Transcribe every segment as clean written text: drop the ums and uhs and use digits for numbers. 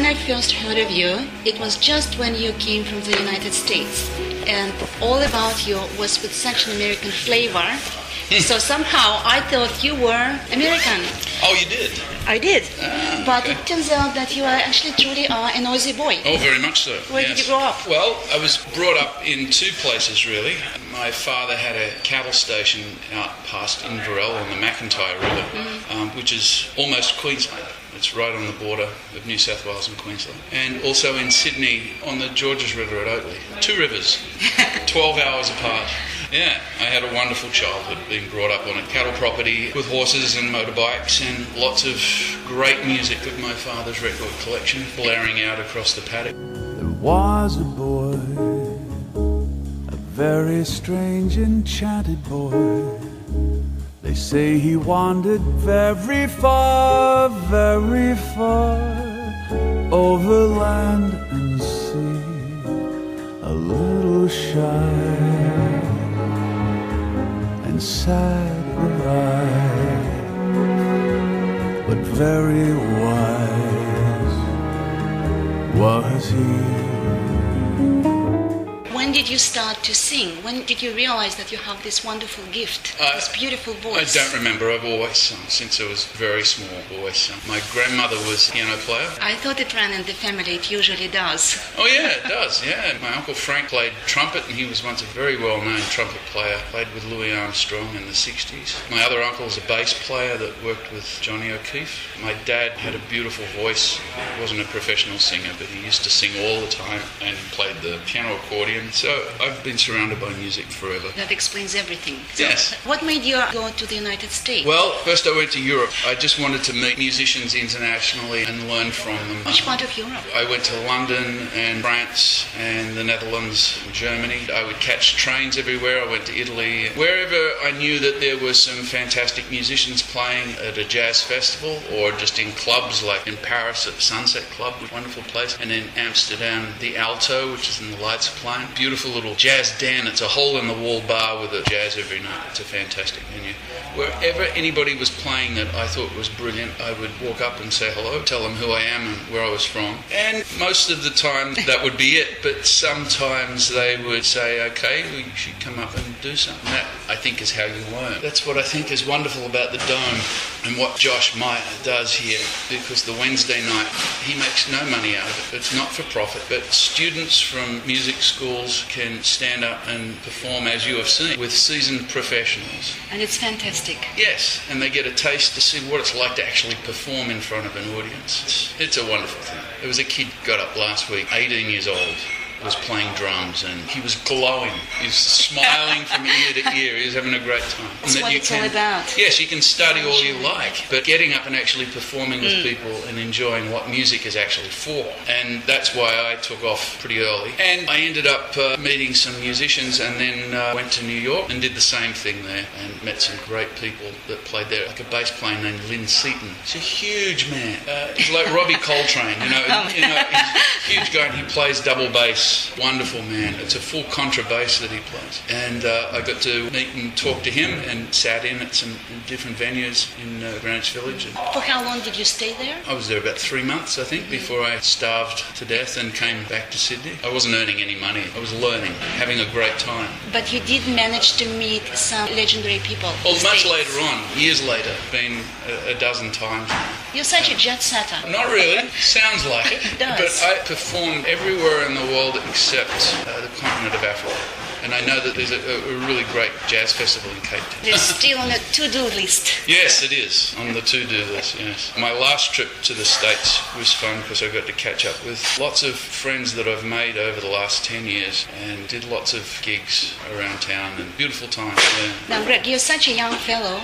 when I first heard of you, it was just when you came from the United States. And all about you was with such an American flavor. So somehow I thought you were American. Oh, you did? I did. But okay. it turns out that you are actually truly an Aussie boy. Oh, very much so. Where did you grow up? Well, I was brought up in two places, really. My father had a cattle station out past Inverell on the McIntyre River, which is almost Queensland. It's right on the border of New South Wales and Queensland. And also in Sydney on the Georges River at Oakley. Two rivers, 12 hours apart. Yeah, I had a wonderful childhood being brought up on a cattle property with horses and motorbikes and lots of great music of my father's record collection blaring out across the paddock. There was a boy, a very strange enchanted boy. They say he wandered very far, over land and sea, a little shy and sad of eye, but very wise was he. When did you start to sing? When did you realize that you have this wonderful gift, this beautiful voice? I don't remember. I've always sung since I was very small. Always sung. My grandmother was a piano player. I thought it ran in the family. It usually does. Oh yeah, it does. Yeah, my uncle Frank played trumpet, and he was once a very well-known trumpet player. Played with Louis Armstrong in the '60s. My other uncle was a bass player that worked with Johnny O'Keefe. My dad had a beautiful voice. He wasn't a professional singer, but he used to sing all the time and played the piano accordion. So I've been surrounded by music forever. That explains everything. So yes. What made you go to the United States? Well, first I went to Europe. I just wanted to meet musicians internationally and learn from them. Which part of Europe? I went to London and France and the Netherlands and Germany. I would catch trains everywhere. I went to Italy. Wherever I knew that there were some fantastic musicians playing at a jazz festival or just in clubs like in Paris at Sunset Club, a wonderful place, and in Amsterdam, the Alto, which is in the Lights Plain. Beautiful little jazz den. It's a hole-in-the-wall bar with a jazz every night. It's a fantastic venue. Wherever anybody was playing that I thought was brilliant, I would walk up and say hello, tell them who I am and where I was from. And most of the time that would be it, but sometimes they would say, okay, we should come up and do something. That, I think, is how you learn. That's what I think is wonderful about the Dome and what Josh Meyer does here, because the Wednesday night, he makes no money out of it. It's not for profit, but students from music schools can stand up and perform, as you have seen, with seasoned professionals. And it's fantastic. Yes, and they get a taste to see what it's like to actually perform in front of an audience. It's a wonderful thing. There was a kid got up last week, 18 years old, was playing drums, and he was glowing. He was smiling from ear to ear. He was having a great time. That's what it's all about. Yes, you can study all you like, but getting up and actually performing with people and enjoying what music is actually for. And that's why I took off pretty early. And I ended up meeting some musicians, and then went to New York and did the same thing there and met some great people that played there, like a bass player named Lynn Seaton. He's a huge man. He's like Robbie Coltrane, he's a huge guy, and he plays double bass. Wonderful man. It's a full contrabass that he plays. And I got to meet and talk to him and sat in at some different venues in Greenwich Village. For how long did you stay there? I was there about 3 months, I think, before I starved to death and came back to Sydney. I wasn't earning any money. I was learning, having a great time. But you did manage to meet some legendary people. Well, much later on, years later, been a dozen times now. You're such a jet setter. Not really. Sounds like it. It does. But I performed everywhere in the world except the continent of Africa. And I know that there's a really great jazz festival in Cape Town. It's still on the to-do list. Yes, it is, on the to-do list, yes. My last trip to the States was fun because I got to catch up with lots of friends that I've made over the last 10 years and did lots of gigs around town and beautiful times, yeah. Now, Greg, you're such a young fellow.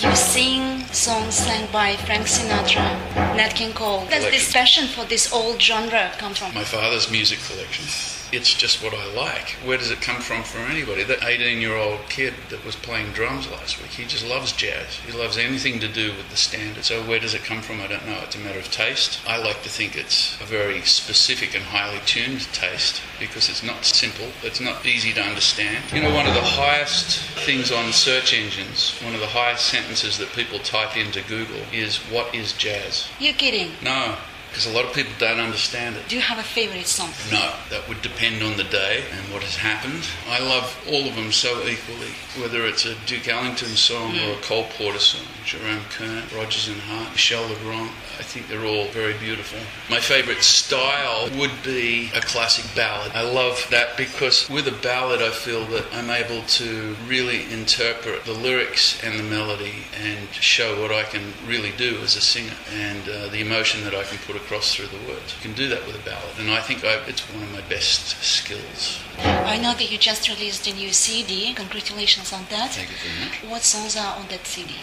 You sing songs sang by Frank Sinatra, Nat King Cole. Where does this passion for this old genre come from? My father's music collection. It's just what I like. Where does it come from anybody? That 18-year-old kid that was playing drums last week, he just loves jazz. He loves anything to do with the standard. So where does it come from? I don't know. It's a matter of taste. I like to think it's a very specific and highly tuned taste because it's not simple. It's not easy to understand. You know, one of the highest things on search engines, one of the highest sentences that people type into Google is, what is jazz? You're kidding. No. because a lot of people don't understand it. Do you have a favorite song? No, that would depend on the day and what has happened. I love all of them so equally, whether it's a Duke Ellington song or a Cole Porter song, Jerome Kern, Rodgers and Hart, Michel Legrand. I think they're all very beautiful. My favourite style would be a classic ballad. I love that because with a ballad I feel that I'm able to really interpret the lyrics and the melody and show what I can really do as a singer and the emotion that I can put across through the words. You can do that with a ballad, and I think it's one of my best skills. I know that you just released a new CD. Congratulations on that. Thank you very much. What songs are on that CD?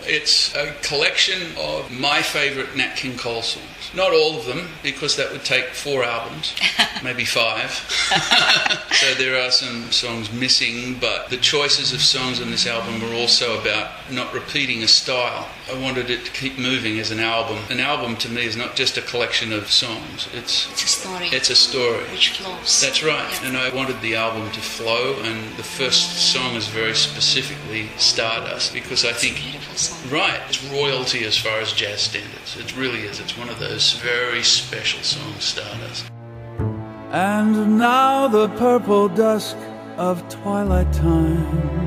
It's a collection of my favourite Nat King Cole songs. Not all of them, because that would take 4 albums, maybe 5. So there are some songs missing, but the choices of songs on this album were also about not repeating a style. I wanted it to keep moving as an album. An album to me is not just a collection of songs. It's a story. It's a story. Which flows. That's right. Yeah. And I wanted the album to flow, and the first song is very specifically Stardust, because I think... It's a beautiful song. Right. It's royalty as far as jazz standards. It really is. It's one of those very special songs, Stardust. And now the purple dusk of twilight time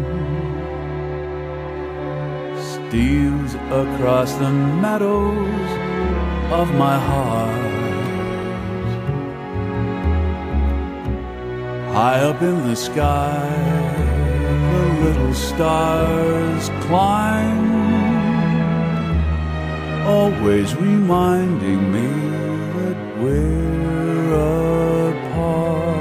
steals across the meadows of my heart. High up in the sky, the little stars climb, always reminding me that we're apart.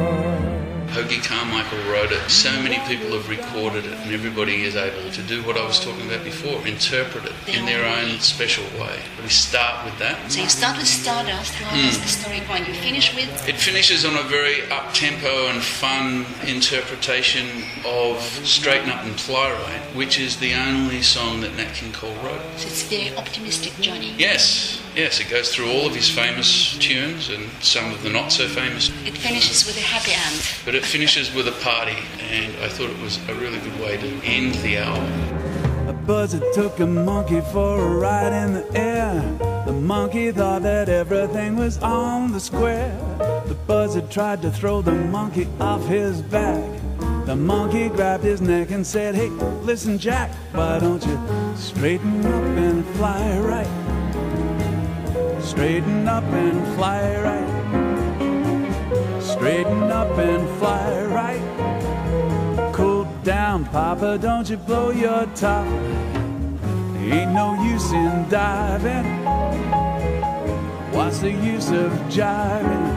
Hoagy Carmichael wrote it. So many people have recorded it, and everybody is able to do what I was talking about before, interpret it in their own special way. We start with that. So you start with Stardust. How does the story go on? You finish with? It finishes on a very up-tempo and fun interpretation of Straighten Up and Fly Right, which is the only song that Nat King Cole wrote. So it's a very optimistic journey. Yes, it goes through all of his famous tunes and some of the not so famous. It finishes with a happy end. But it finishes with a party, and I thought it was a really good way to end the album. A buzzard took a monkey for a ride in the air. The monkey thought that everything was on the square. The buzzard tried to throw the monkey off his back. The monkey grabbed his neck and said, "Hey, listen, Jack, why don't you straighten up and fly right? Straighten up and fly right. Straighten up and fly right. Cool down, Papa, don't you blow your top. Ain't no use in diving. What's the use of jiving?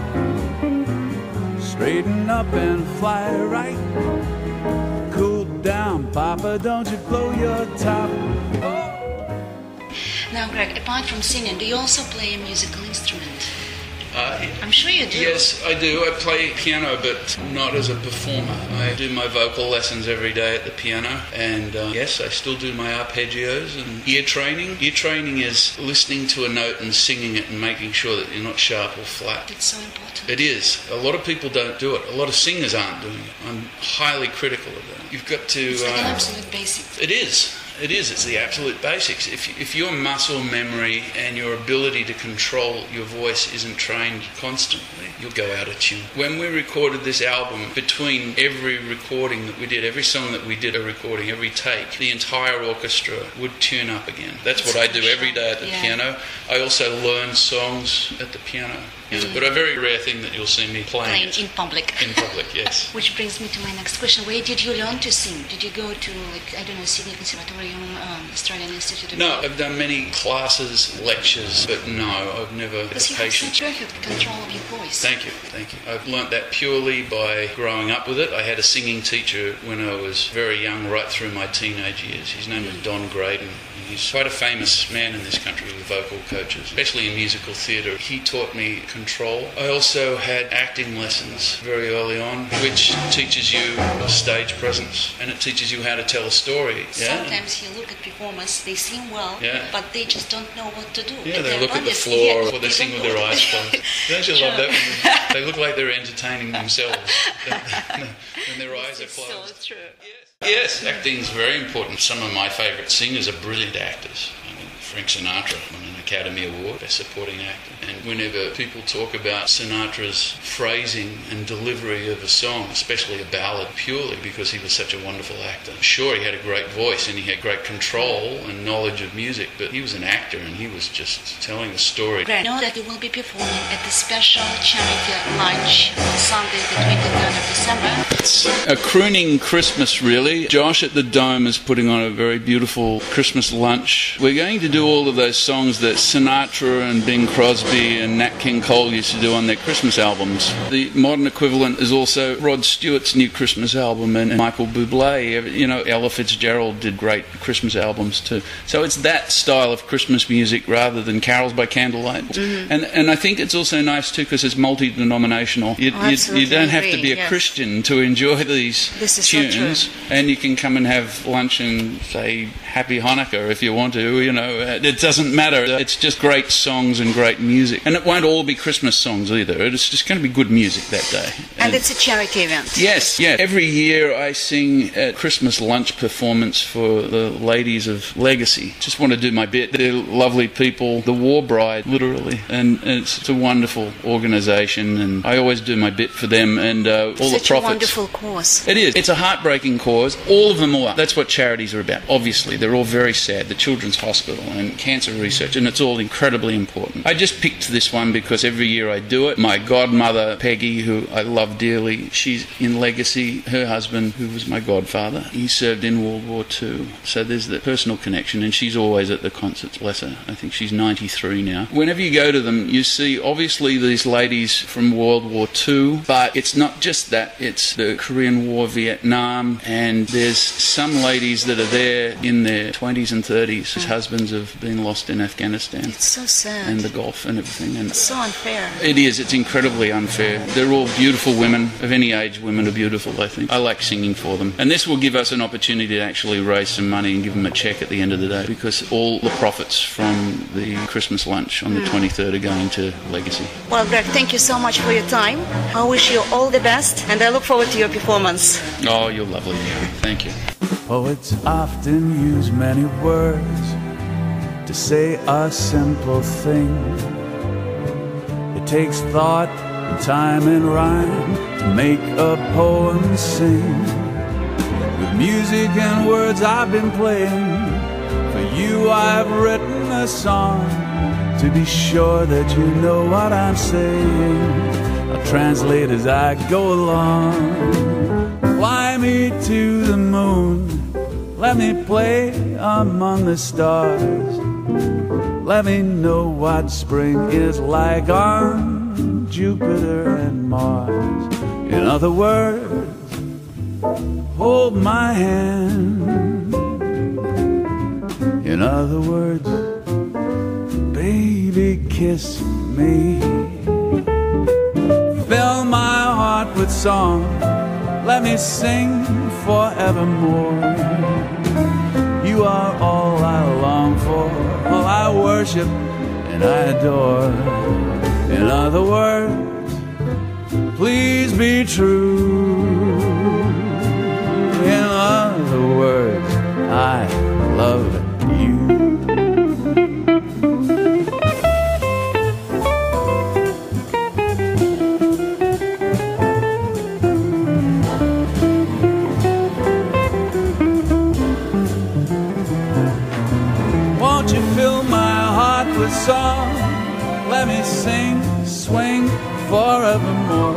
Straighten up and fly right. Cool down, Papa, don't you blow your top." Now, Greg, apart from singing, do you also play a musical instrument? I'm sure you do. Yes, I do. I play piano, but not as a performer. I do my vocal lessons every day at the piano, and yes, I still do my arpeggios and ear training. Ear training is listening to a note and singing it and making sure that you're not sharp or flat. It's so important. It is. A lot of people don't do it. A lot of singers aren't doing it. I'm highly critical of that. You've got to... It's like an absolute basic. It is. It is. It's the absolute basics. If your muscle memory and your ability to control your voice isn't trained constantly, you'll go out of tune. When we recorded this album, between every recording that we did, every song that we did a recording, every take, the entire orchestra would tune up again. That's what I do every day at the piano. I also learn songs at the piano. But a very rare thing that you'll see me playing in public. In public, yes. Which brings me to my next question. Where did you learn to sing? Did you go to, Sydney Conservatorium, Australian Institute of No, I've done many classes, lectures, but no, I've never had the patience. You have such perfect control of your voice. Thank you. I've learnt that purely by growing up with it. I had a singing teacher when I was very young, right through my teenage years. His name was Don Graydon. He's quite a famous man in this country with vocal coaches, especially in musical theatre. He taught me control. I also had acting lessons very early on, which teaches you stage presence, and it teaches you how to tell a story. Sometimes you look at performers, they sing well, but they just don't know what to do. Yeah, they look at the floor or they sing with their eyes closed. Don't you love that? They look like they're entertaining themselves when their eyes are closed. So true. Yes, acting is very important. Some of my favourite singers are brilliant actors. Frank Sinatra won an Academy Award, Best Supporting Actor. And whenever people talk about Sinatra's phrasing and delivery of a song, especially a ballad, purely because he was such a wonderful actor. Sure, he had a great voice and he had great control and knowledge of music, but he was an actor and he was just telling a story. Gregg, know that you will be performing at the special charity lunch on Sunday, the 23rd of December. It's a crooning Christmas, really. Josh at the Dome is putting on a very beautiful Christmas lunch. We're going to do all of those songs that Sinatra and Bing Crosby and Nat King Cole used to do on their Christmas albums. The modern equivalent is also Rod Stewart's new Christmas album and Michael Bublé. You know, Ella Fitzgerald did great Christmas albums too. So it's that style of Christmas music rather than carols by candlelight. Mm-hmm. And I think it's also nice too because it's multi-denominational. You don't have to be a Christian to enjoy these tunes, so and you can come and have lunch and say Happy Hanukkah if you want to. You know, it doesn't matter. It's just great songs and great music, and it won't all be Christmas songs either. It's just going to be good music that day. And it's a charity event. Yes, yeah. Every year I sing a Christmas lunch performance for the ladies of Legacy. Just want to do my bit. They're lovely people. The War Bride, literally, and it's a wonderful organisation, and I always do my bit for them and all the profits. Such a wonderful cause. It is. It's a heartbreaking cause. All of them are. That's what charities are about. Obviously, they're all very sad. The Children's Hospital and cancer research, and it's all incredibly important. I just picked this one because every year I do it. My godmother, Peggy, who I love dearly, she's in Legacy. Her husband, who was my godfather, he served in World War II. So there's the personal connection, and she's always at the concerts, bless her. I think she's 93 now. Whenever you go to them, you see obviously these ladies from World War II, but it's not just that. It's the Korean War, Vietnam, and there's some ladies that are there in their 20s and 30s whose husbands have been lost in Afghanistan. It's so sad. And the Gulf and everything. And it's so unfair. It is. It's incredibly unfair. They're all beautiful women. Of any age, women are beautiful, I think. I like singing for them. And this will give us an opportunity to actually raise some money and give them a cheque at the end of the day, because all the profits from the Christmas lunch on the 23rd are going to Legacy. Well, Gregg, thank you so much for your time. I wish you all the best, and I look forward to your performance. Oh, you're lovely, Mary. Thank you. Poets often use many words to say a simple thing. It takes thought, time, and rhyme to make a poem sing. With music and words I've been playing, for you I've written a song, to be sure that you know what I'm saying. I'll translate as I go along. Fly me to the moon, let me play among the stars. Let me know what spring is like on Jupiter and Mars. In other words, hold my hand. In other words, baby, kiss me. Fill my heart with song, let me sing forevermore. You are all I long for, all I worship and I adore. In other words, please be true. In other words, I love you. Won't you fill my heart with song? Let me sing, swing forevermore.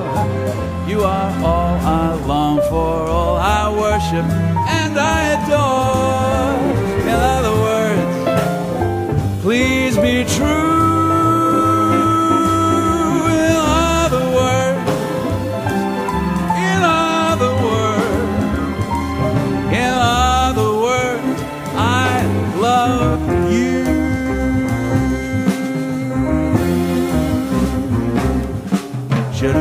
You are all I long for, all I worship and I adore. In other words, please be true. In other words, in other words, in other words, I love you. Should